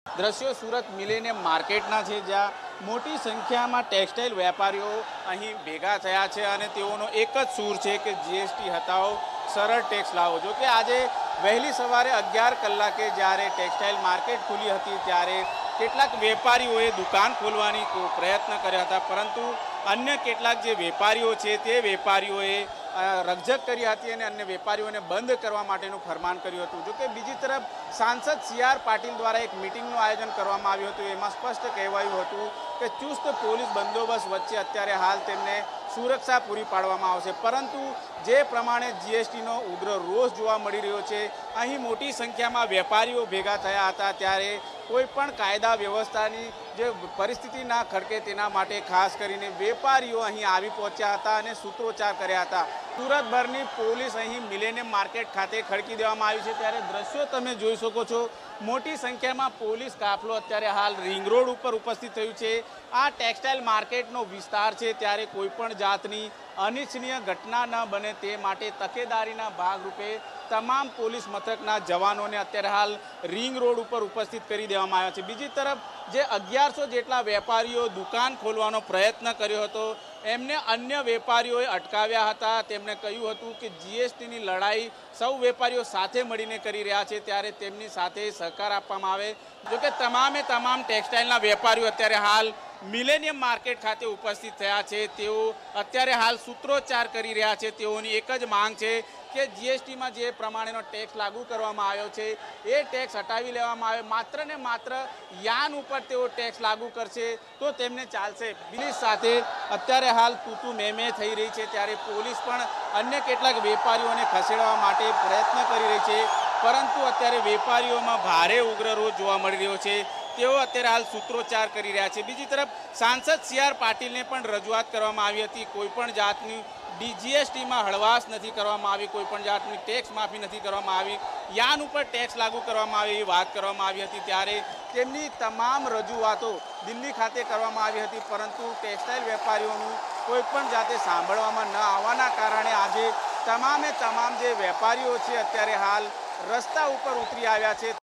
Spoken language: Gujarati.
દ્રશ્યો સુરત મિલેનિયમ માર્કેટના છે, જ્યાં મોટી સંખ્યામાં ટેક્સટાઇલ વેપારીઓ અહીં ભેગા થયા છે અને તેઓનો એક જ સૂર છે કે જીએસટી હટાવો, સરળ ટેક્સ લાવો. જો કે આજે વહેલી સવારે 11 કલાકે જ્યારે ટેક્સટાઇલ માર્કેટ ખુલી હતી ત્યારે કેટલાક વેપારીઓએ દુકાન ખોલવાની પ્રયત્ન કર્યા હતા, પરંતુ અન્ય કેટલાક જે વેપારીઓ છે તે વેપારીઓએ રકઝક કરી હતી અને અન્ય વેપારીઓને બંધ કરવા માટેનું ફરમાન કર્યું હતું. જોકે બીજી તરફ સાંસદ CR પાટીલ દ્વારા એક મિટિંગનું આયોજન કરવામાં આવ્યું હતું. એમાં સ્પષ્ટ કહેવાયું હતું કે ચુસ્ત પોલીસ બંદોબસ્ત વચ્ચે અત્યારે હાલ તેમને સુરક્ષા પૂરી પાડવામાં આવશે, પરંતુ જે પ્રમાણે જીએસટીનો ઉગ્ર રોષ જોવા મળી રહ્યો છે, અહીં મોટી સંખ્યામાં વેપારીઓ ભેગા થયા હતા ત્યારે કોઈ પણ કાયદા વ્યવસ્થાની જે પરિસ્થિતિ ના ખડકે તેના માટે ખાસ કરીને વેપારીઓ અહીં આવી પહોંચ્યા હતા અને સૂત્રોચ્ચાર કર્યા હતા. સુરતભરની પોલીસ અહીં મિલેનિયમ માર્કેટ ખાતે ખડકી દેવામાં આવી છે ત્યારે દ્રશ્યો તમે જોઈ શકો છો. મોટી સંખ્યામાં પોલીસ કાફલો અત્યારે હાલ રિંગ રોડ ઉપર ઉપસ્થિત થયું છે. આ ટેક્સટાઇલ માર્કેટનો વિસ્તાર છે ત્યારે કોઈ પણ જાતની અનિચ્છનીય ઘટના ન બને તે માટે તકેદારીના ભાગરૂપે તમામ પોલીસ મથકના જવાનોને અત્યારે હાલ રિંગ રોડ ઉપર ઉપસ્થિત કરી દેવામાં આવ્યા છે. બીજી તરફ જે 1100 જેટલા વેપારીઓ દુકાન ખોલવાનો પ્રયત્ન કર્યો હતો, એમને અન્ય વેપારીઓએ અટકાવ્યા હતા. તેમણે કહ્યું હતું કે જીએસટીની લડાઈ સૌ વેપારીઓ સાથે મળીને કરી રહ્યા છે, ત્યારે તેમની સાથે સહકાર આપવામાં આવે. જોકે તમામ ટેક્સટાઇલના વેપારીઓ અત્યારે હાલ મિલેનિયમ માર્કેટ ખાતે ઉપસ્થિત થયા છે. તેઓ અત્યારે હાલ સૂત્રોચ્ચાર કરી રહ્યા છે. તેઓની એક જ માંગ છે કે જીએસટીમાં જે પ્રમાણેનો ટેક્સ લાગુ કરવામાં આવ્યો છે એ ટેક્સ હટાવી લેવામાં આવે. માત્ર ને માત્ર યાન ઉપર તેઓ ટેક્સ લાગુ કરશે તો તેમને ચાલશે. પોલીસ સાથે અત્યારે હાલ તૂતુ મેમે થઈ રહી છે, ત્યારે પોલીસ પણ અન્ય કેટલાક વેપારીઓને ખસેડવા માટે પ્રયત્ન કરી રહી છે, પરંતુ અત્યારે વેપારીઓમાં ભારે ઉગ્ર રોષ જોવા મળી રહ્યો છે. તેઓ અત્યારે હાલ સૂત્રોચ્ચાર કરી રહ્યા છે. બીજી તરફ સાંસદ CR પાટીલને પણ રજૂઆત કરવામાં આવી હતી. કોઈપણ જાતની જીએસટીમાં હળવાશ નથી કરવામાં આવી, કોઈપણ જાતની ટેક્સ માફી નથી કરવામાં આવી, યાન ઉપર ટેક્સ લાગુ કરવામાં આવે એવી વાત કરવામાં આવી હતી. ત્યારે તેમની તમામ રજૂઆતો દિલ્હી ખાતે કરવામાં આવી હતી, પરંતુ ટેક્સટાઇલ વેપારીઓનું કોઈપણ જાતે સાંભળવામાં ન આવવાના કારણે આજે તમામ જે વેપારીઓ છે અત્યારે હાલ રસ્તા ઉપર ઉતરી આવ્યા છે.